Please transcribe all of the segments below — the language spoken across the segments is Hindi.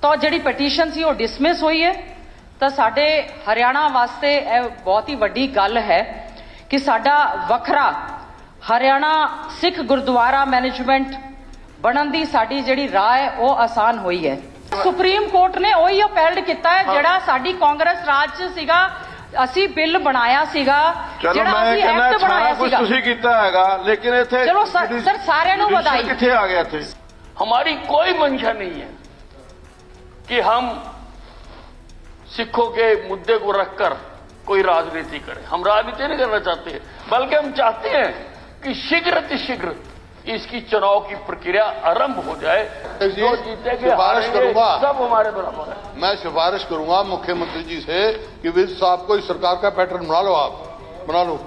तो जिहड़ी पटीशन सी वो डिसमिस हुई है। तो साडे हरियाणा वास्ते यह बहुत ही वड्डी गल है कि साडा वखरा हरियाणा सिख गुरुद्वारा मैनेजमेंट बनन दी साडी जिहड़ी राह है वो आसान हुई है। सुप्रीम कोर्ट ने वही अपैल्ड किया है जिहड़ा साडी कांग्रेस राज च सीगा। असी बिल बनाया सीगा, जिहड़ा असी एक्ट बनाया सीगा, तुसीं कीता हैगा, लेकिन इत्थे चलो सर सारिआं नूं बधाई। कित्थे आ गया इत्थे? हमारी कोई मंशा नहीं है कि हम सिखों के मुद्दे को रखकर कोई राजनीति करें। हम राजनीति नहीं करना चाहते हैं, बल्कि हम चाहते हैं कि शीघ्र इसकी चुनाव की प्रक्रिया आरंभ हो जाए। जो जीतेंगे सिफारिश करूंगा, सब हमारे बराबर है। मैं सिफारिश करूंगा मुख्यमंत्री जी से कि विज साहब को इस सरकार का पैटर्न बना लो, आप बना लो।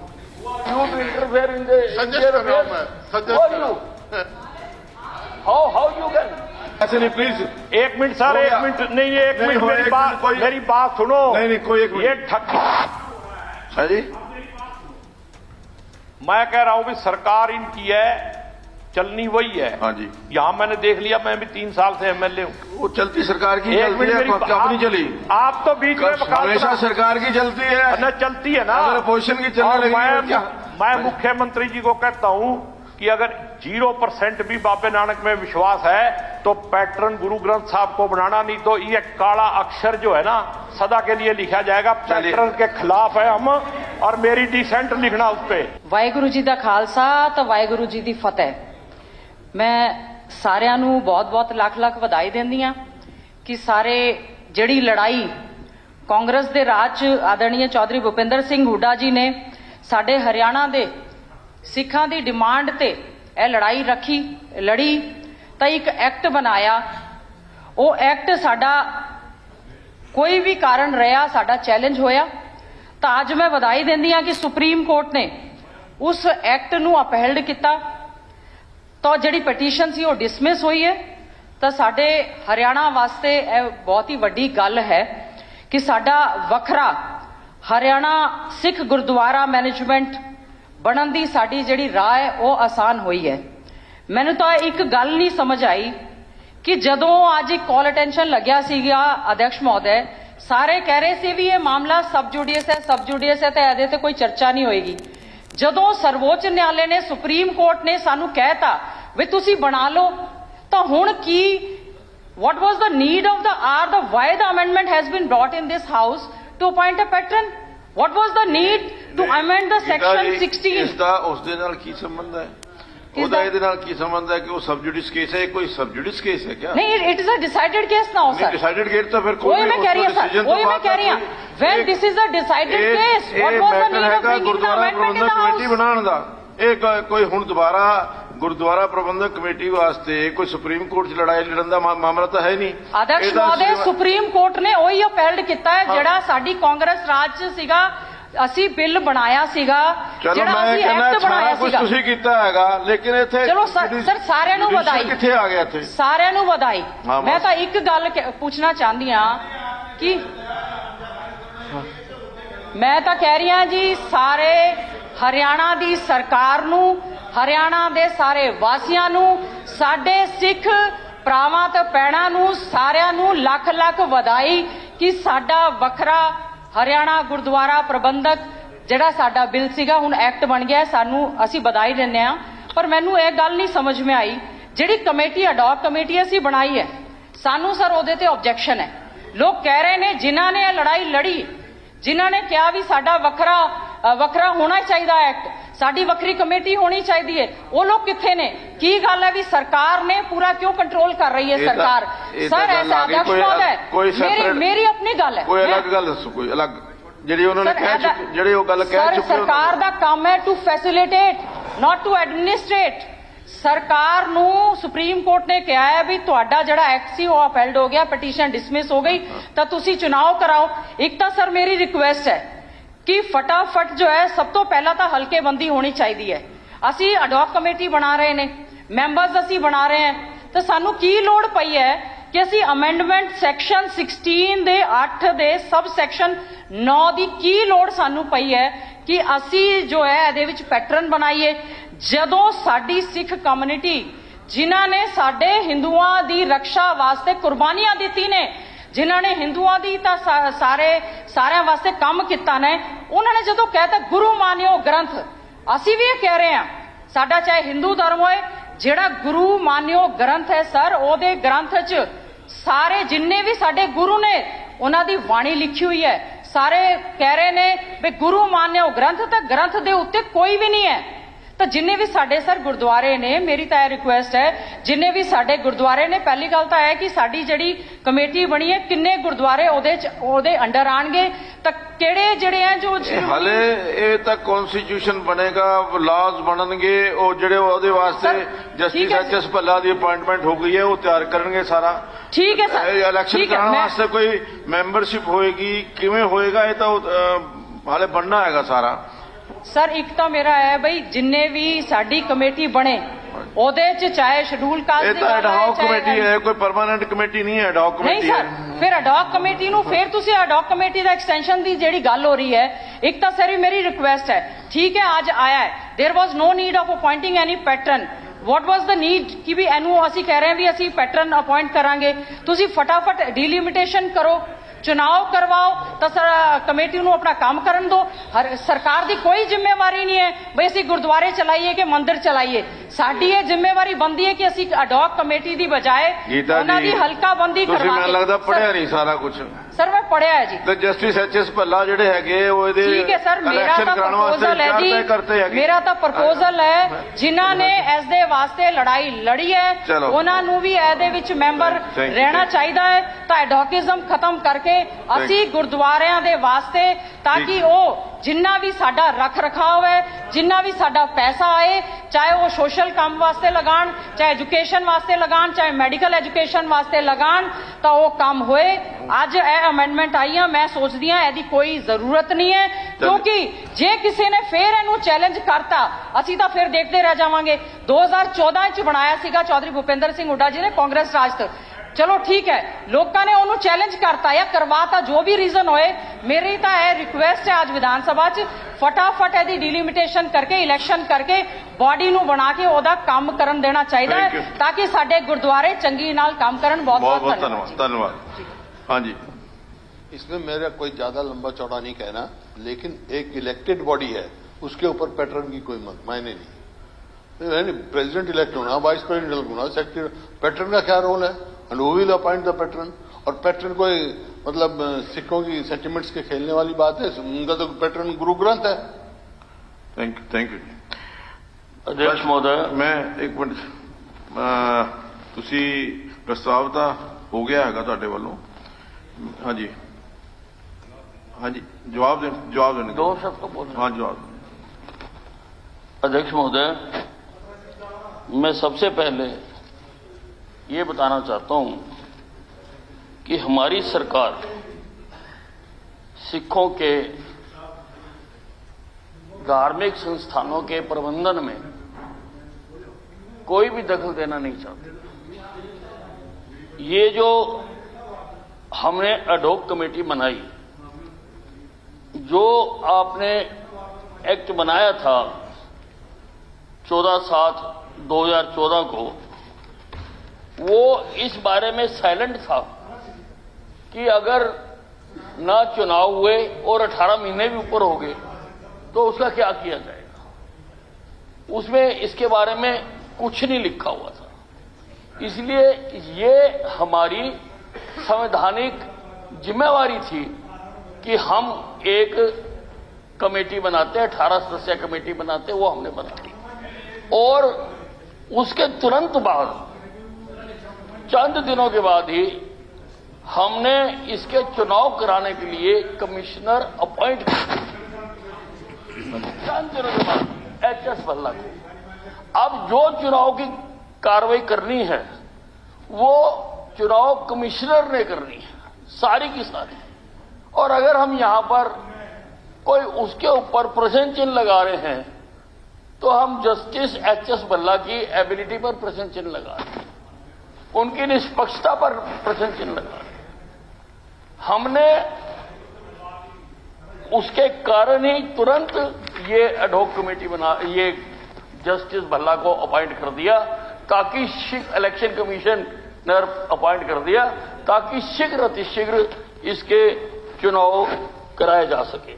You interfere in the how you can? ऐसे नहीं, प्लीज एक मिनट सर, एक मिनट नहीं, एक मिनट मेरी बात सुनो। नहीं कोई एक मिनट। ये ठग है जी, मैं कह रहा हूं भी सरकार इनकी है, चलनी वही है। हाँ जी, यहां मैंने देख लिया, मैं भी 3 साल से एमएलए हूं। वो चलती सरकार की एक चलती है, अपनी चली। आप तो बीच में हमेशा सरकार की चलती है न, चलती है ना। अगर अपोजिशन की चलने लगी मैं मुख्यमंत्री जी को कहता हूं कि अगर 0% भी बाबे नानक में विश्वास है तो पैटर्न गुरु ग्रंथ साहब को बनाना, नहीं तो ये काला अक्षर जो है ना सदा के लिए लिखा जाएगा। पैटर्न के खिलाफ है हम, और मेरी डिसेंट लिखना उस पे। वाहिगुरु जी का खालसा तो वाहिगुरु जी की फतेह। मैं सारिਆਂ ਨੂੰ बहुत ਲੱਖ ਵਧਾਈ ਦਿੰਦੀ ਆ कि सारे ਜਿਹੜੀ लड़ाई कांग्रेस के राज आदरणीय चौधरी भुपिंदर सिंह हुड्डा जी ने साडे हरियाणा के सिखां की डिमांड ते यह लड़ाई लड़ी तो एक एक्ट बनाया। वो एक्ट साडा कोई भी कारण रहा साडा चैलेंज होया, तो अज मैं बधाई दिंदी हां कि सुप्रीम कोर्ट ने उस एक्ट नूं अपहेल्ड किया। तो जिहड़ी पटीशन सी वो डिसमिस हुई है। तो साडे हरियाणा वास्ते यह बहुत ही वड्डी गल है कि साडा वखरा हरियाणा सिख गुरुद्वारा मैनेजमेंट बनन दी साडी जिहड़ी राह है वो आसान हुई है। मैनूं तो एक गल नहीं समझ आई कि जदों अज एक कॉल अटेंशन लग्या सीगा अध्यक्ष महोदय, सारे कह रहे थे भी ये मामला सब जुडियस है तो ਇਹਦੇ ਤੇ कोई चर्चा नहीं होएगी। जदों सर्वोच्च न्यायालय ने सुप्रीम कोर्ट ने सानू कहता वे तुसी बना लो, तो हुण की what was the need of the why the amendment has been brought in this house to appoint a patron? What was the need to amend the section 16? इसका उस दे नाल की संबंध है? ਉਹਦਾ ਇਹਦੇ ਨਾਲ ਕੀ ਸੰਬੰਧ ਹੈ कि वो सब जुडिस केस है? कोई सब जुडिस केस है क्या? नहीं, it is a decided case now, sir. Decided case तो फिर कोई मैं कह रही हूं सर, वही मैं कह रही हूं, when this is a decided case, what was the need of bringing the amendment in the house? Committee बनाने दा ਇਹ ਕੋਈ ਹੁਣ ਦੁਬਾਰਾ गुरुद्वारा प्रबंधक कमेटी वास्ते कोई सुप्रीम कोर्ट च लड़ाई लड़न दा मामला तो है नहीं। अध्यक्ष महोदय, सुप्रीम कोर्ट ने वही अपहेल्ड किया है जिहड़ा साडी कांग्रेस राज च सीगा। असी बिल बनाया सीगा, जिहड़ा असी एक्ट बनाया सीगा, तुसीं कीता हैगा, लेकिन इत्थे चलो सर सारिआं नूं बधाई। कित्थे आ गया इत्थे? सारिआं नूं बधाई। मैं तो एक गल पूछना चाहती हां कि मैं तो कह रही हां जी, सारे हरियाणा दी सरकार नूं, हरियाणा दे सारे वासियां नूं, साडे सिख भरावां ते भैणां नूं, सारिआं नूं लख वधाई कि साडा वखरा हरियाणा गुरुद्वारा प्रबंधक जिहड़ा साडा बिल सीगा हुण एक्ट बन गया। सानू असी बधाई दिंदे हां, पर मैनूं यह गल नहीं समझ में आई जिहड़ी कमेटी अडॉक कमेटी असी बनाई है, सानू सर उहदे ते ऑब्जेक्शन है। लोग कह रहे ने जिन्हां ने लड़ाई लड़ी, जिन्हां ने कहा भी साडा वखरा होना चाहिए एक्ट, साडी वखरी कमेटी होनी चाहिए, वो लोग कित्थे ने? की गल है भी सरकार ने पूरा क्यों कंट्रोल कर रही है सरकार? सर ऐसा अध्यक्ष महोदय, मेरी अपनी गल है, कोई अलग गल दसो, कोई अलग ਜਿਹੜੀ ਉਹਨਾਂ ਨੇ ਜਿਹੜੀ ਉਹ ਗੱਲ ਕਹਿ ਚੁੱਕੇ। सरकार ਦਾ ਕੰਮ है to facilitate, not to administrate. सरकार नू सुप्रीम कोर्ट ने कहा है भी तुहाडा जिहड़ा एक्ट सी वो अपहेल्ड हो गया, पटीशन डिसमिस हो गई, तो तुसी चुनाव कराओ। एक तो सर मेरी रिक्वेस्ट है कि फटाफट जो है सब तो पहला तो हल्केबंदी होनी चाहिए है। असी अडॉक कमेटी बना रहे ने, मैंबर्स असी बना रहे हैं, तो सानू की लोड़ पई है कि असी अमेंडमेंट सैक्शन 16 दे 8 दे सब सैक्शन 9 की की लोड़ सानू पई है कि असी जो है इहदे विच पैटर्न बनाइए। जदों साडी सिख कम्युनिटी ਜਿਨ੍ਹਾਂ ਨੇ ਸਾਡੇ ਹਿੰਦੂਆਂ ਦੀ ਰੱਖਿਆ ਵਾਸਤੇ ਕੁਰਬਾਨੀਆਂ ਦਿੱਤੀ ਨੇ, ਜਿਨ੍ਹਾਂ ਨੇ ਹਿੰਦੂਆਂ ਦੀ ਤਾਂ ਸਾਰਿਆਂ ਵਾਸਤੇ ਕੰਮ ਕੀਤਾ ਨੇ, ਉਹਨਾਂ ਨੇ ਜਦੋਂ ਕਹਿਤਾ ਗੁਰੂ ਮਾਨਿਓ ਗ੍ਰੰਥ, ਅਸੀਂ ਵੀ ਇਹ ਕਹਿ ਰਹੇ ਹਾਂ, ਸਾਡਾ ਚਾਹੇ ਹਿੰਦੂ ਧਰਮ ਹੋਏ, ਜਿਹੜਾ ਗੁਰੂ ਮਾਨਿਓ ਗ੍ਰੰਥ ਹੈ ਸਰ, ਉਹਦੇ ਗ੍ਰੰਥ 'ਚ ਸਾਰੇ ਜਿੰਨੇ ਵੀ ਸਾਡੇ ਗੁਰੂ ਨੇ ਉਹਨਾਂ ਦੀ ਬਾਣੀ ਲਿਖੀ ਹੋਈ ਹੈ। ਸਾਰੇ ਕਹਿ ਰਹੇ ਨੇ ਵੀ ਗੁਰੂ ਮਾਨਿਓ ਗ੍ਰੰਥ, ਤਾਂ ਗ੍ਰੰਥ ਦੇ ਉੱਤੇ ਕੋਈ ਵੀ ਨਹੀਂ ਹੈ। ਤਾਂ ਜਿੰਨੇ ਵੀ ਸਾਡੇ ਸਰ ਗੁਰਦੁਆਰੇ ਨੇ, ਮੇਰੀ ਤਾਂ ਇਹ ਰਿਕੁਐਸਟ ਹੈ, ਜਿੰਨੇ ਵੀ ਸਾਡੇ ਗੁਰਦੁਆਰੇ ਨੇ, ਪਹਿਲੀ ਗੱਲ ਤਾਂ ਹੈ ਕਿ ਸਾਡੀ ਜਿਹੜੀ ਕਮੇਟੀ ਬਣੀ ਹੈ, ਕਿੰਨੇ ਗੁਰਦੁਆਰੇ ਉਹਦੇ ਅੰਡਰ ਆਣਗੇ, ਤਾਂ ਕਿਹੜੇ ਜਿਹੜੇ ਹੈ ਜੋ ਹਾਲੇ ਇਹ ਤਾਂ ਕਨਸਟੀਟਿਊਸ਼ਨ ਬਣੇਗਾ, ਲਾਜ਼ ਬਣਨਗੇ, ਉਹ ਜਿਹੜੇ ਉਹਦੇ ਵਾਸਤੇ ਜਸਟਿਸ ਐਚ.ਐਸ. ਭੱਲਾ ਦੀ ਅਪਾਇੰਟਮੈਂਟ ਹੋ ਗਈ ਹੈ, ਉਹ ਤਿਆਰ ਕਰਨਗੇ ਸਾਰਾ। ਠੀਕ ਹੈ ਸਰ, ਇਲੈਕਸ਼ਨ ਕਰਾਉਣ ਵਾਸਤੇ ਕੋਈ ਮੈਂਬਰਸ਼ਿਪ ਹੋਏਗੀ, ਕਿਵੇਂ ਹੋਏਗਾ, ਇਹ ਤਾਂ ਹਾਲੇ ਬਣਨਾ ਹੈਗਾ ਸਾਰਾ। ਸਰ ਇੱਕ ਤਾਂ ਮੇਰਾ ਹੈ ਬਈ, ਜਿੰਨੇ ਵੀ ਸਾਡੀ ਕਮੇਟੀ ਬਣੇ ਉਹਦੇ ਚ ਚਾਹੇ ਸ਼ਡਿਊਲ ਕਾਸਟ ਇਹ ਤਾਂ ਐਡਹੌਕ ਕਮੇਟੀ ਹੈ, ਕੋਈ ਪਰਮਾਨੈਂਟ ਕਮੇਟੀ ਨਹੀਂ ਹੈ, ਐਡਹੌਕ ਕਮੇਟੀ ਹੈ। ਨਹੀਂ ਸਰ, ਫਿਰ ਐਡਹੌਕ ਕਮੇਟੀ ਨੂੰ ਫਿਰ ਤੁਸੀਂ ਐਡਹੌਕ ਕਮੇਟੀ ਦਾ ਐਕਸਟੈਂਸ਼ਨ ਦੀ ਜਿਹੜੀ ਗੱਲ ਹੋ ਰਹੀ ਹੈ, ਇੱਕ ਤਾਂ ਸਰ ਮੇਰੀ ਰਿਕੁਐਸਟ ਹੈ, ਠੀਕ ਹੈ ਅੱਜ ਆਇਆ ਹੈ, there was no need of appointing any patron, what was the need कि भी ਇਹਨੂੰ ਅਸੀਂ ਕਹਿ ਰਹੇ ਹਾਂ ਵੀ ਅਸੀਂ ਪੈਟਰਨ ਅਪਾਇੰਟ ਕਰਾਂਗੇ, ਤੁਸੀਂ ਫਟਾਫਟ ਡੀਲਿਮਿਟੇਸ਼ਨ ਕਰੋ, ਚੁਣਾव ਕਰਵਾਓ, ਤਾਂ ਸਰ ਕਮੇਟੀ ਨੂੰ ਆਪਣਾ ਕੰਮ ਕਰਨ ਦਿਓ। ਸਰਕਾਰ ਦੀ ਕੋਈ ਜ਼ਿੰਮੇਵਾਰੀ ਨਹੀਂ ਹੈ ਬਈ ਅਸੀਂ ਗੁਰਦੁਆਰੇ ਚਲਾਈਏ ਕਿ ਮੰਦਿਰ ਚਲਾਈਏ, ਸਾਡੀ ਇਹ ਜ਼ਿੰਮੇਵਾਰੀ ਬਣਦੀ ਹੈ ਕਿ ਅਸੀਂ ਐਡਹੌਕ ਕਮੇਟੀ ਦੀ ਬਜਾਏ ਉਹਨਾਂ ਦੀ ਹਲਕਾ ਬੰਦੀ ਕਰਵਾ ਕੇ। ਮੈਨੂੰ ਲੱਗਦਾ ਪੜਿਆ ਨਹੀਂ ਸਾਰਾ ਕੁਝ। ਸਰ ਮੈਂ ਪੜਿਆ ਹੈ ਜੀ। ਤੇ ਜਸਟਿਸ ਐਚ.ਐਸ. ਭੱਲਾ ਜਿਹੜੇ ਹੈਗੇ ਉਹ ਇਹਦੇ ਠੀਕ ਹੈ ਸਰ, ਮੇਰਾ ਤਾਂ ਪ੍ਰਪੋਜ਼ਲ ਹੈ ਜੀ, ਮੇਰਾ ਤਾਂ ਪ੍ਰਪੋਜ਼ਲ ਹੈ, ਜਿਨ੍ਹਾਂ ਨੇ ਇਸ ਦੇ ਵਾਸਤੇ ਲੜਾਈ ਲੜੀ ਹੈ ਉਹਨਾਂ ਨੂੰ ਵੀ ਇਹਦੇ ਵਿੱਚ ਮੈਂਬਰ ਰਹਿਣਾ ਚਾਹੀਦਾ ਹੈ, ਤਾਂ ਐਡਹੌਕਿਜ਼ਮ ਖਤਮ ਕਰਕੇ ਅਸੀਂ ਗੁਰਦੁਆਰਿਆਂ ਦੇ ਵਾਸਤੇ, ਤਾਂ ਕਿ ਉਹ ਜਿੰਨਾ ਵੀ ਸਾਡਾ ਰੱਖ ਰਖਾਵ ਹੈ, ਜਿੰਨਾ ਵੀ ਸਾਡਾ ਪੈਸਾ ਆਏ, ਚਾਹੇ ਉਹ ਸੋਸ਼ਲ ਕੰਮ ਵਾਸਤੇ ਲਗਾਣ, ਚਾਹੇ ਐਜੂਕੇਸ਼ਨ ਵਾਸਤੇ ਲਗਾਣ, ਚਾਹੇ ਮੈਡੀਕਲ ਐਜੂਕੇਸ਼ਨ ਵਾਸਤੇ ਲਗਾਣ, ਤਾਂ ਉਹ ਕੰਮ ਹੋਏ। ਅੱਜ ਇਹ ਅਮੈਂਡਮੈਂਟ ਆਈ ਆ, ਮੈਂ ਸੋਚਦੀ ਹਾਂ ਇਹਦੀ ਕੋਈ ਜ਼ਰੂਰਤ ਨਹੀਂ ਹੈ, ਕਿਉਂਕਿ ਜੇ ਕਿਸੇ ਨੇ ਫੇਰ ਇਹਨੂੰ ਚੈਲੰਜ ਕਰਤਾ ਅਸੀਂ ਤਾਂ ਫਿਰ ਦੇਖਦੇ ਰਹਿ ਜਾਵਾਂਗੇ। 2014 ਚ ਬਣਾਇਆ ਸੀਗਾ ਚੌਧਰੀ ਭੁਪਿੰਦਰ ਸਿੰਘ ਹੁੱਡਾ ਜੀ ਨੇ, ਕਾਂਗਰਸ ਰਾਜ ਤੋਂ, ਚਲੋ ਠੀਕ ਹੈ, ਲੋਕਾਂ ਨੇ ਉਹਨੂੰ ਚੈਲੰਜ ਕਰਤਾ ਜਾਂ ਕਰਵਾਤਾ, ਜੋ ਵੀ ਰੀਜ਼ਨ ਹੋਏ, ਮੇਰੀ ਤਾਂ ਇਹ ਰਿਕੁਐਸਟ ਹੈ ਅੱਜ ਵਿਧਾਨ ਸਭਾ 'ਚ ਫਟਾਫਟ ਇਹਦੀ ਡੀਲਿਮਿਟੇਸ਼ਨ ਕਰਕੇ, ਇਲੈਕਸ਼ਨ ਕਰਕੇ, ਬਾਡੀ ਨੂੰ ਬਣਾ ਕੇ ਉਹਦਾ ਕੰਮ ਕਰਨ ਦੇਣਾ ਚਾਹੀਦਾ ਹੈ, ਤਾਂ ਕਿ ਸਾਡੇ ਗੁਰਦੁਆਰੇ ਚੰਗੀ ਨਾਲ ਕੰਮ ਕਰਨ। ਬਹੁਤ ਬਹੁਤ ਧੰਨਵਾਦ। हाँ जी, इसमें मेरा कोई ज्यादा लंबा चौड़ा नहीं कहना, लेकिन एक इलेक्टेड बॉडी है, उसके ऊपर पैटर्न की कोई मायने नहीं। प्रेसिडेंट इलेक्ट होना, वाइस प्रेसिडेंट इलेक्ट होना, सेक्रेटरी, पैटर्न का क्या रोल है, and who will appoint the patron. और पैटर्न कोई मतलब सिखों की सेंटिमेंट्स के खेलने वाली बात है, उनका तो पैटर्न गुरु ग्रंथ है। थैंक यू अध्यक्ष महोदय, मैं एक मिनट, ਤੁਸੀਂ ਪ੍ਰਸਤਾਵ ਤਾਂ ਹੋ ਗਿਆ ਹੈਗਾ ਤੁਹਾਡੇ ਵੱਲੋਂ। ਹਾਂਜੀ ਹਾਂਜੀ, जवाब देने दो शब्द तो बोल। हाँ जवाब। अध्यक्ष महोदय, मैं सबसे पहले ये बताना चाहता हूं कि हमारी सरकार सिखों के धार्मिक संस्थानों के प्रबंधन में कोई भी दखल देना नहीं चाहती। ये जो हमने एडहॉक कमेटी बनाई, जो आपने एक्ट बनाया था 14/7/2014 को, वो इस बारे में साइलेंट था कि अगर ना चुनाव हुए और 18 महीने भी ऊपर हो गए तो उसका क्या किया जाएगा। उसमें इसके बारे में कुछ नहीं लिखा हुआ था। इसलिए ये हमारी संवैधानिक जिम्मेवारी थी कि हम एक कमेटी बनाते, 18 सदस्य कमेटी बनाते, वो हमने बनाई। और उसके तुरंत बाद, चंद दिनों के बाद ही हमने इसके चुनाव कराने के लिए कमिश्नर अपॉइंट किया। चंद दिनों के बाद एच.एस. भल्ला को। अब जो चुनाव की कार्रवाई करनी है वो चुनाव कमिश्नर ने करनी है, सारी की सारी। और अगर हम यहां पर कोई उसके ऊपर प्रश्न चिन्ह लगा रहे हैं तो हम जस्टिस एच.एस. भल्ला की एबिलिटी पर प्रश्न चिन्ह लगा रहे हैं, उनकी निष्पक्षता पर प्रश्न चिन्ह लगा रहे हैं। हमने उसके कारण ही तुरंत ये एडहॉक कमेटी बना, ये जस्टिस भल्ला को अपॉइंट कर दिया, ताकि इलेक्शन कमीशनर अपॉइंट कर दिया ताकि शीघ्र अतिशीघ्र इसके चुनाव कराए जा सके।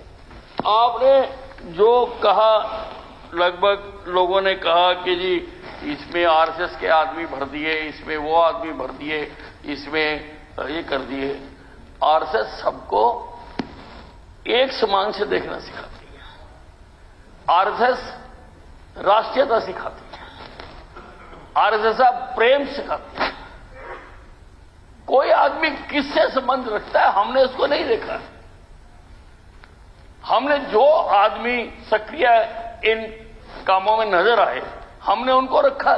आपने जो कहा, लगभग लोगों ने कहा कि जी इसमें आरएसएस के आदमी भर दिए, इसमें वो आदमी भर दिए, इसमें ये कर दिए। आरएसएस सबको एक समान से देखना सिखाती है। आरएसएस राष्ट्रीयता सिखाती है। आरएसएस प्रेम सिखाती है। कोई आदमी किससे संबंध रखता है हमने उसको नहीं देखा। हमने जो आदमी सक्रिय इन कामों में नजर आए हमने उनको रखा,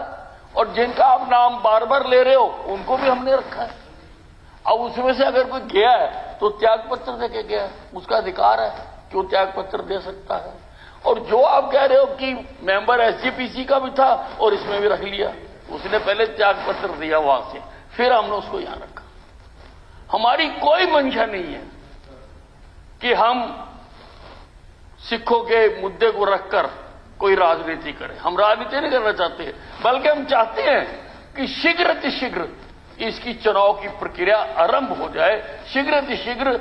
और जिनका आप नाम बार बार ले रहे हो उनको भी हमने रखा है। अब उसमें से अगर कोई गया है तो त्याग पत्र देके गया है, उसका अधिकार है कि वो त्याग पत्र दे सकता है। और जो आप कह रहे हो कि मेंबर एसजीपीसी का भी था और इसमें भी रख लिया, उसने पहले त्याग पत्र दिया वहां से, फिर हमने उसको यहां रखा। हमारी कोई मंशा नहीं है कि हम सिखों के मुद्दे को रखकर कोई राजनीति करे। हम राजनीति नहीं करना चाहते, बल्कि हम चाहते हैं कि शीघ्र अतिशीघ्र इसकी चुनाव की प्रक्रिया आरंभ हो जाए। शीघ्र अतिशीघ्र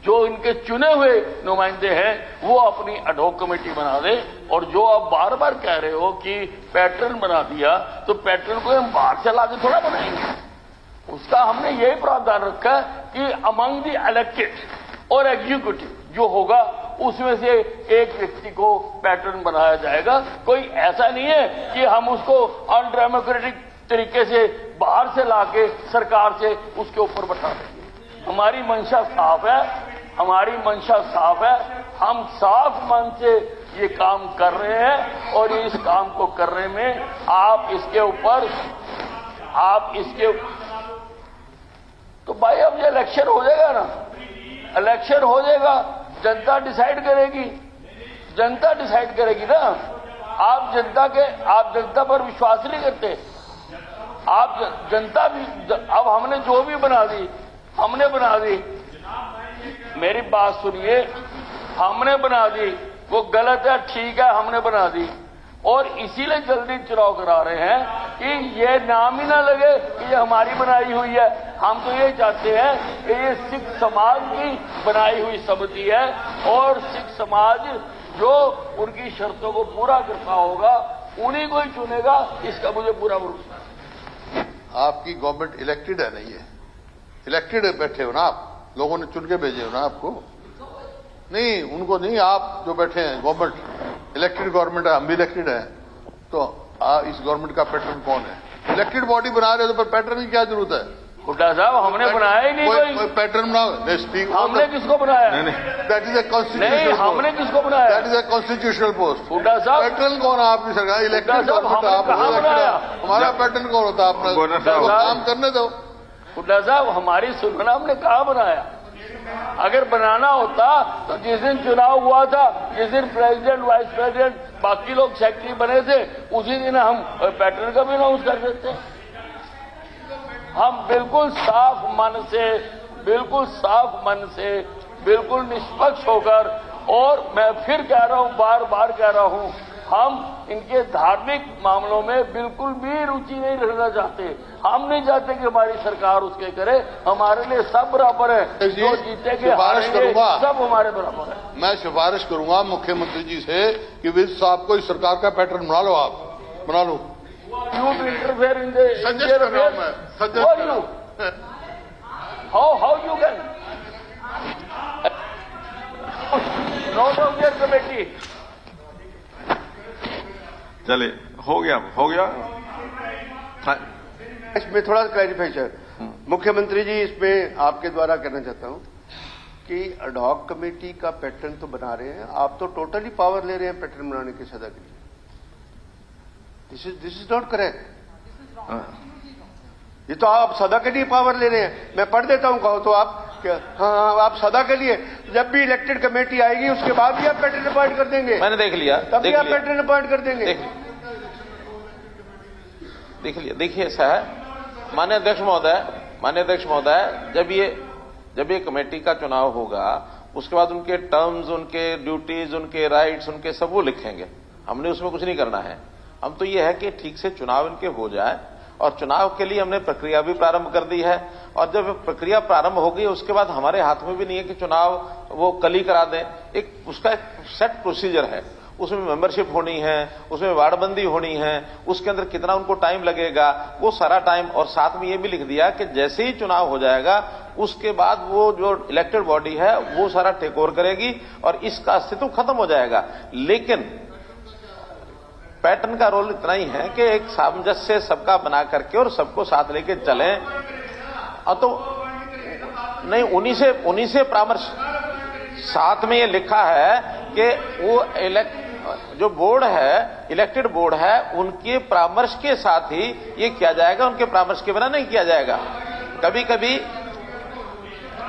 जो इनके चुने हुए नुमाइंदे हैं वो अपनी एडहॉक कमेटी बना दे। और जो आप बार बार कह रहे हो कि पैटर्न बना दिया, तो पैटर्न को हम बाहर से लाके थोड़ा बनाएंगे। उसका हमने यही प्रावधान रखा है कि अमंग द इलेक्टेड और एग्जीक्यूटिव जो होगा उसमें से एक व्यक्ति को पैटर्न बनाया जाएगा। कोई ऐसा नहीं है कि हम उसको अनडेमोक्रेटिक तरीके से बाहर से लाके सरकार से उसके ऊपर बैठा देंगे। हमारी मंशा साफ है, हमारी मंशा साफ है। हम साफ मन से ये काम कर रहे हैं और इस काम को करने में आप इसके तो भाई अब ये इलेक्शन हो जाएगा ना, इलेक्शन हो जाएगा, जनता डिसाइड करेगी, जनता डिसाइड करेगी ना। आप जनता पर विश्वास नहीं करते। आप जनता भी, अब हमने जो भी बना दी, हमने बना दी, मेरी बात सुनिए, हमने बना दी, वो गलत है, ठीक है, हमने बना दी। और इसीलिए जल्दी चुनाव करा रहे हैं कि ये नाम ही ना लगे कि ये हमारी बनाई हुई है। हम तो ये चाहते हैं कि ये सिख समाज की बनाई हुई समिति है और सिख समाज जो उनकी शर्तों को पूरा करता होगा उन्हीं को ही चुनेगा, इसका मुझे पूरा भरोसा है। आपकी गवर्नमेंट इलेक्टेड है, नहीं है? इलेक्टेड बैठे हो ना आप, लोगों ने चुन के भेजे हो ना आपको। नहीं, उनको नहीं, आप जो बैठे हैं गवर्नमेंट इलेक्टेड गवर्नमेंट है, हम भी इलेक्टेड है। तो इस गवर्नमेंट का पैटर्न कौन है? इलेक्टेड बॉडी बना रहे हो तो पैटर्न की क्या जरूरत है? हुड्डा साहब, हमने बनाया ही नहीं कोई पैटर्न बनाओ। स्पीक, हमने किसको बनाया? दैट इज ए कॉन्स्टिट्यूशनल, नहीं, हमने किसको बनाया? That is a constitutional post. Hooda साहब, पैटर्न कौन है आपकी सरकार? इलेक्टेड गवर्नमेंट आप, हमारा पैटर्न कौन होता है? अपना काम करने दो। हुड्डा साहब, हमारी सुनना हमने कहा बनाया। अगर बनाना होता तो जिस दिन चुनाव हुआ था, जिस दिन प्रेसिडेंट, वाइस प्रेसिडेंट, बाकी लोग सेक्रेटरी बने थे, उसी दिन हम पैटर्न का भी अनाउंस कर देते। हम बिल्कुल साफ मन से, बिल्कुल निष्पक्ष होकर, और मैं फिर कह रहा हूं, बार बार कह रहा हूं, हम इनके धार्मिक मामलों में बिल्कुल भी रुचि नहीं रखना चाहते। हम नहीं चाहते कि हमारी सरकार उसके करे। हमारे लिए सब बराबर है, जो जीतेंगे हारेंगे सब हमारे बराबर है। मैं सिफारिश करूंगा मुख्यमंत्री जी से कि विज साहब को इस सरकार का पैटर्न बना लो, आप बना लो। You to interfere in the Suggest कर रहा हूं मैं, suggest How कर रहा you? How you can? Not of their committee. चले, हो गया। इसमें थोड़ा क्लैरिफिकेशन मुख्यमंत्री जी इसमें आपके द्वारा करना चाहता हूं कि एडहॉक कमेटी का पैटर्न तो बना रहे हैं, आप तो टोटली पावर ले रहे हैं पैटर्न बनाने की सदा के लिए। This is not correct. ये तो आप सदा के लिए पावर ले रहे हैं। मैं पढ़ देता हूं, कहो तो आप क्या? हाँ, आप सदा के लिए, जब भी इलेक्टेड कमेटी आएगी उसके बाद भी आप पैटर्न अपॉइंट कर देंगे। मैंने देख लिया, तब भी आप पैटर्न अपॉइंट कर देंगे। देख लिया। देखिए ऐसा है, माननीय अध्यक्ष महोदय, जब ये कमेटी का चुनाव होगा उसके बाद उनके टर्म्स, उनके ड्यूटीज, उनके राइट्स, उनके सब वो लिखेंगे। हमने उसमें कुछ नहीं करना है। हम तो ये है कि ठीक से चुनाव इनके हो जाए, और चुनाव के लिए हमने प्रक्रिया भी प्रारंभ कर दी है। और जब प्रक्रिया प्रारंभ होगी उसके बाद हमारे हाथ में भी नहीं है कि चुनाव वो कल ही करा दें। उसका एक सेट प्रोसीजर है, उसमें मेंबरशिप होनी है, उसमें वार्डबंदी होनी है, उसके अंदर कितना उनको टाइम लगेगा, वो सारा टाइम। और साथ में ये भी लिख दिया कि जैसे ही चुनाव हो जाएगा उसके बाद वो जो इलेक्टेड बॉडी है वो सारा टेक ओवर करेगी और इसका अस्तित्व खत्म हो जाएगा। लेकिन पैटर्न का रोल इतना ही है कि एक सामंजस्य सबका बना करके और सबको साथ लेके चलें। और तो नहीं, उन्हीं से परामर्श, साथ में ये लिखा है कि वो जो बोर्ड है, इलेक्टेड बोर्ड है, उनके परामर्श के साथ ही ये किया जाएगा, उनके परामर्श के बिना नहीं किया जाएगा। कभी कभी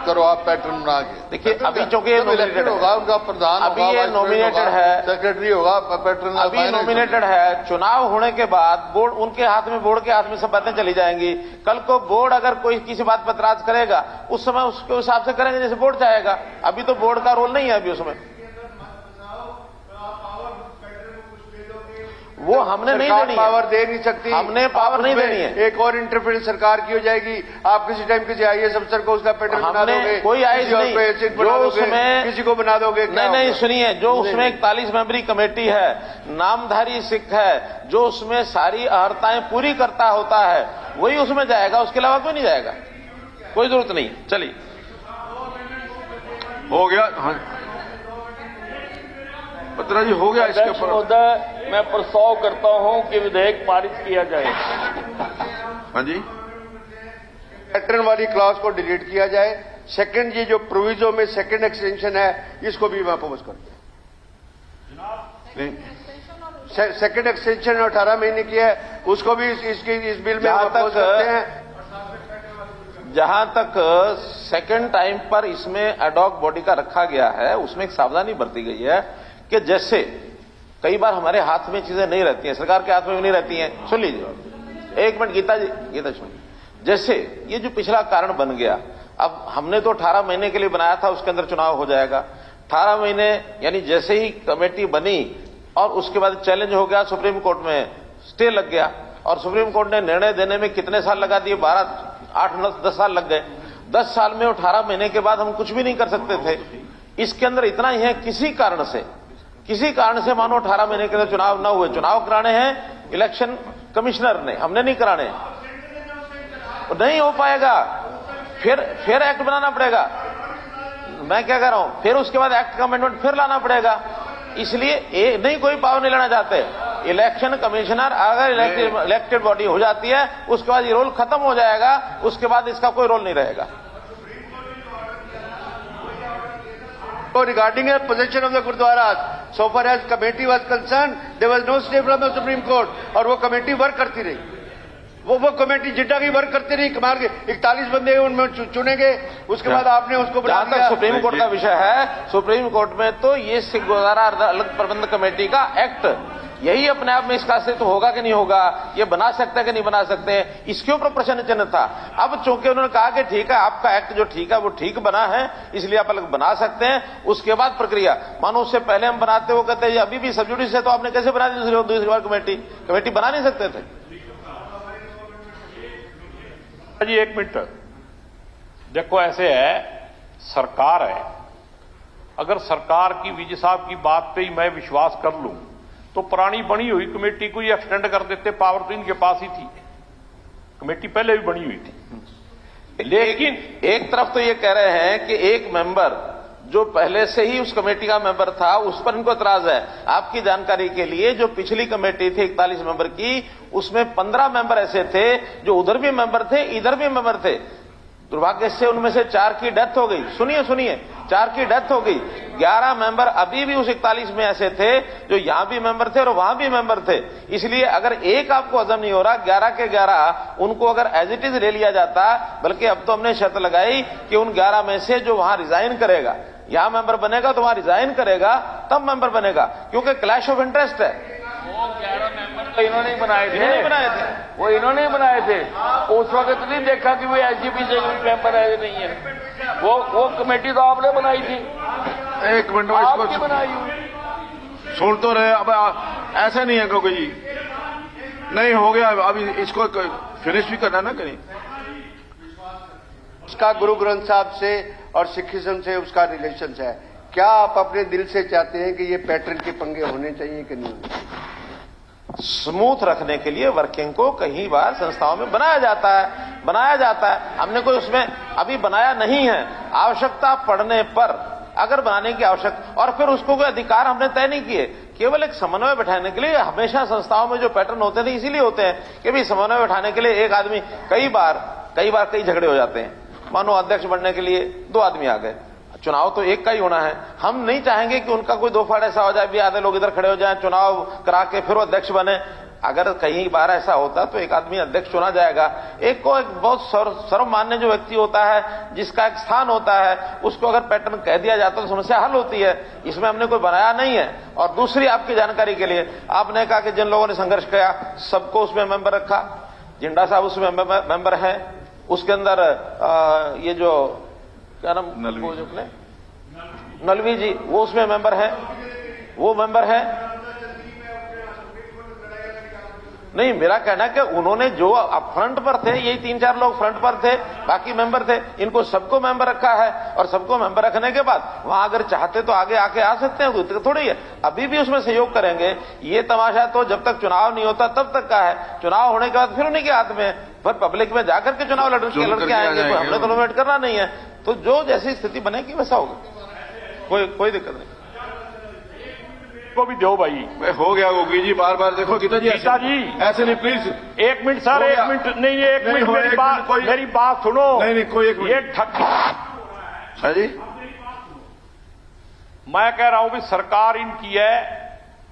करो आप पैटर्न बना के देखिए, अभी चूंकि नॉमिनेटेड होगा, उनका प्रधान अभी होगा, ये नॉमिनेटेड है, सेक्रेटरी होगा, पैटर्न अभी नॉमिनेटेड है। चुनाव होने के बाद बोर्ड उनके हाथ में, बोर्ड के हाथ में सब बातें चली जाएंगी। कल को बोर्ड अगर कोई किसी बात पर एतराज करेगा उस समय उसके हिसाब से करेंगे जैसे बोर्ड चाहेगा। अभी तो बोर्ड का रोल नहीं है अभी उसमें, वो हमने नहीं देनी है, पावर दे नहीं सकती, हमने पावर नहीं देनी है। एक और इंटरफेरेंस सरकार की हो जाएगी। आप किसी टाइम किसी आईएएस अफसर को उसका पैटर्न बना दोगे, कोई आईएएस नहीं, जो उसमें किसी को बना दोगे। नहीं, सुनिए, जो उसमें 41 मेंबरी कमेटी है, नामधारी सिख है, जो उसमें सारी अर्हताएं पूरी करता होता है वही उसमें जाएगा, उसके अलावा कोई नहीं जाएगा, कोई जरूरत नहीं। चलिए, हो गया। हाँ पत्रा जी, हो गया इसके ऊपर। महोदय, मैं प्रस्ताव करता हूं कि विधेयक पारित किया जाए। हाँ जी, पैटर्न वाली क्लॉज को डिलीट किया जाए। सेकंड, ये जो प्रोविजो में सेकंड एक्सटेंशन है इसको भी मैं अपोज करता हूं। सेकंड एक्सटेंशन 18 महीने की है, उसको भी इस बिल में अपोज करते हैं। जहां तक सेकंड टाइम पर इसमें एडॉक बॉडी का रखा गया है, उसमें एक सावधानी बरती गई है कि जैसे कई बार हमारे हाथ में चीजें नहीं रहती हैं, सरकार के हाथ में भी नहीं रहती हैं। सुन लीजिए एक मिनट, गीता सुनिए। जैसे ये जो पिछला कारण बन गया, अब हमने तो 18 महीने के लिए बनाया था, उसके अंदर चुनाव हो जाएगा। 18 महीने यानी जैसे ही कमेटी बनी और उसके बाद चैलेंज हो गया, सुप्रीम कोर्ट में स्टे लग गया और सुप्रीम कोर्ट ने निर्णय देने में कितने साल लगा दिए, 10 साल लग गए। 10 साल में 18 महीने के बाद हम कुछ भी नहीं कर सकते थे। इसके अंदर इतना ही है, किसी कारण से मानो 18 महीने के अंदर चुनाव न हुए, चुनाव कराने हैं इलेक्शन कमिश्नर ने, हमने नहीं कराने, नहीं हो पाएगा, फिर एक्ट बनाना पड़ेगा। मैं क्या कह रहा हूं, फिर उसके बाद एक्ट का अमेंडमेंट फिर लाना पड़ेगा। इसलिए नहीं, कोई पावर नहीं लेना चाहते। इलेक्शन कमिश्नर अगर इलेक्टेड बॉडी हो जाती है उसके बाद ये रोल खत्म हो जाएगा, उसके बाद इसका कोई रोल नहीं रहेगा। So regarding the possession of the Gurdwaras, so far as committee was concerned, there was no stay from the Supreme Court, और वो कमेटी वर्क करती रही। वो कमेटी जिड्डा की वर्क करती रही। कमाल के 41 बंदे उनमें चुनेंगे, उसके बाद आपने उसको बना दिया। सुप्रीम कोर्ट का विषय है, सुप्रीम कोर्ट में तो ये सिख गुरुद्वारा अलग प्रबंध कमेटी का एक्ट, यही अपने आप में इसका अस्तित्व होगा कि नहीं होगा, ये बना सकते हैं कि नहीं बना सकते, इसके ऊपर प्रश्न चिन्ह था। अब चूंकि उन्होंने कहा कि ठीक है, आपका एक्ट जो ठीक है वो ठीक बना है, इसलिए आप अलग बना सकते हैं। उसके बाद प्रक्रिया, मानो उससे पहले हम बनाते, वो कहते हैं अभी भी सब जुडिस है, तो आपने कैसे बना दी दूसरी बार कमेटी बना नहीं सकते थे। जी एक मिनट देखो, ऐसे है, सरकार है, अगर सरकार की विजय साहब की बात पे ही मैं विश्वास कर लूं तो पुरानी बनी हुई कमेटी को ही एक्सटेंड कर देते, पावर तो इनके पास ही थी, कमेटी पहले भी बनी हुई थी। लेकिन एक तरफ तो ये कह रहे हैं कि एक मेंबर जो पहले से ही उस कमेटी का मेंबर था उस पर इनको एतराज है। आपकी जानकारी के लिए जो पिछली कमेटी थी 41 मेंबर की, उसमें 15 मेंबर ऐसे थे जो उधर भी मेंबर थे, इधर भी मेंबर थे। दुर्भाग्य से उनमें से 4 की डेथ हो गई। सुनिए 4 की डेथ हो गई। 11 मेंबर अभी भी उस 41 में ऐसे थे जो यहां भी मेंबर थे और वहां भी मेंबर थे। इसलिए अगर एक आपको हजम नहीं हो रहा, 11 के 11 उनको अगर एज इट इज ले लिया जाता, बल्कि अब तो हमने शर्त लगाई कि उन 11 में से जो वहां रिजाइन करेगा, यहां मेंबर बनेगा तो वहां रिजाइन करेगा तब मेंबर बनेगा, क्योंकि क्लैश ऑफ इंटरेस्ट है। वो 11 मेंबर तो इन्होंने बनाए थे, वो इन्होंने ही बनाए थे। उस वक्त नहीं देखा कि वो एसजीपी से मेंबर है नहीं है, वो कमेटी तो आपने बनाई थी। एक मिनट आपकी बनाई सुन तो रहे। अब ऐसा नहीं है क्योंकि जी नहीं हो गया, अभी इसको फिनिश भी करना ना कहीं। उसका गुरु ग्रंथ साहब से और सिखिज्म से उसका रिलेशन है। क्या आप अपने दिल से चाहते हैं कि ये पैटर्न के पंगे होने चाहिए कि नहीं होने चाहिए? स्मूथ रखने के लिए वर्किंग को कई बार संस्थाओं में बनाया जाता है। हमने कोई उसमें अभी बनाया नहीं है। आवश्यकता पड़ने पर अगर बनाने की आवश्यकता, और फिर उसको कोई अधिकार हमने तय नहीं किए, केवल एक समन्वय बैठाने के लिए। हमेशा संस्थाओं में जो पैटर्न होते थे इसीलिए होते हैं कि भाई समन्वय बैठाने के लिए एक आदमी, कई बार कई झगड़े हो जाते हैं। मानो अध्यक्ष बनने के लिए 2 आदमी आ गए, चुनाव तो एक का ही होना है। हम नहीं चाहेंगे कि उनका कोई 2 फाड़ ऐसा हो जाए भी आधे लोग इधर खड़े हो जाएं, चुनाव करा के फिर वो अध्यक्ष बने। अगर कई बार ऐसा होता तो एक आदमी अध्यक्ष चुना जाएगा। एक को एक बहुत सर्वमान्य जो व्यक्ति होता है, जिसका एक स्थान होता है, उसको अगर पैटर्न कह दिया जाता तो समस्या हल होती है। इसमें हमने कोई बनाया नहीं है। और दूसरी आपकी जानकारी के लिए, आपने कहा कि जिन लोगों ने संघर्ष किया सबको उसमें मेंबर रखा। जिंडा साहब उसमें मेंबर है। उसके अंदर ये जो क्या नाम, नलवी जी, वो उसमें मेंबर है। नहीं, मेरा कहना है कि उन्होंने जो फ्रंट पर थे, यही 3-4 लोग फ्रंट पर थे, बाकी मेंबर थे। इनको सबको मेंबर रखा है। और सबको मेंबर रखने के बाद वहां अगर चाहते तो आगे आके आ सकते हैं, तो थोड़ी है। अभी भी उसमें सहयोग करेंगे। ये तमाशा तो जब तक चुनाव नहीं होता तब तक का है। चुनाव होने के बाद फिर उन्हीं के हाथ में है। पर पब्लिक में जाकर के चुनाव लड़के आएंगे, तो हमने तो नोमिनेट करना नहीं है। तो जो जैसी स्थिति बनेगी वैसा होगा, कोई दिक्कत नहीं। को भी दो भाई। हो गया गोगी जी, बार देखो गीता जी ऐसे नहीं, प्लीज 1 मिनट सर, 1 मिनट नहीं, 1 मिनट मेरी बात सुनो। नहीं, कोई 1 मिनट। हाँ जी, मैं कह रहा हूं कि सरकार इनकी है,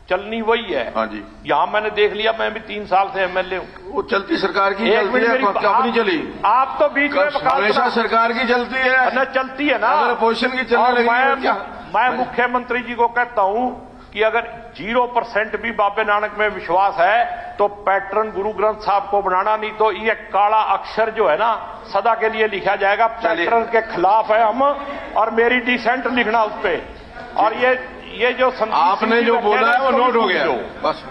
चलनी वही है। हाँ जी, यहां मैंने देख लिया, मैं भी 3 साल से एमएलए हूं। वो चलती सरकार की चलती है, अपनी चली। आप तो बीच में हमेशा सरकार की चलती है ना, चलती है ना। अगर अपोजिशन की चलने लगी, मैं मुख्यमंत्री जी को कहता हूं कि अगर 0% भी बाबे नानक में विश्वास है तो पैटर्न गुरु ग्रंथ साहब को बनाना, नहीं तो ये काला अक्षर जो है ना सदा के लिए लिखा जाएगा। पैटर्न के खिलाफ है हम, और मेरी डिसेंट लिखना उस पे। और ये जो आपने जो बोला है वो नोट हो गया बस।